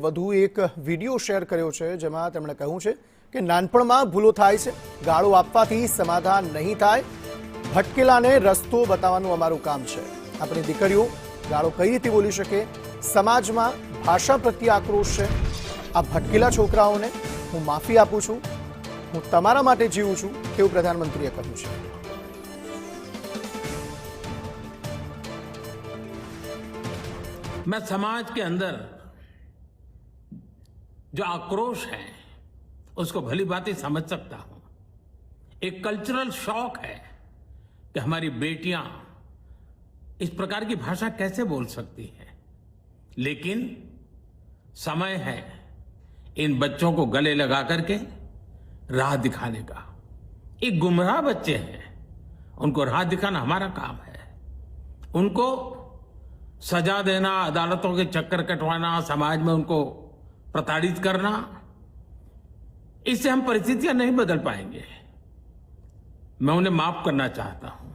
વધુ એક video share કર્યો છે, જેમાં તેમણે કહ્યું છે કે નાનપણમાં ભૂલો થાય છે, ગાળો આપવાથી સમાધાન નહીં થાય, ભટકેલાને રસ્તો બતાવવાનું અમારું કામ છે. આપણી દીકરીઓ ગાળો કઈ રીતે બોલી શકે? સમાજમાં ભાષા પ્રત્યે આક્રોશ છે. આ ભટકેલા છોકરાઓને હું માફી આપું છું, હું તમારા માટે જીવું છું, તેવું પ્રધાનમંત્રીએ કહ્યું છે. मैं समाज के अंदर जो आक्रोश है उसको भली भांति समझ सकता हूं. एक कल्चरल शॉक है कि हमारी बेटियां इस प्रकार की भाषा कैसे बोल सकती हैं. लेकिन समय है इन बच्चों को गले लगा करके राह दिखाने का. एक गुमराह बच्चे हैं, उनको राह दिखाना हमारा काम है. उनको सजा देना, अदालतों के चक्कर कटवाना, समाज में उनको प्रताड़ित करना, इससे हम परिस्थितियां नहीं बदल पाएंगे. मैं उन्हें माफ करना चाहता हूं.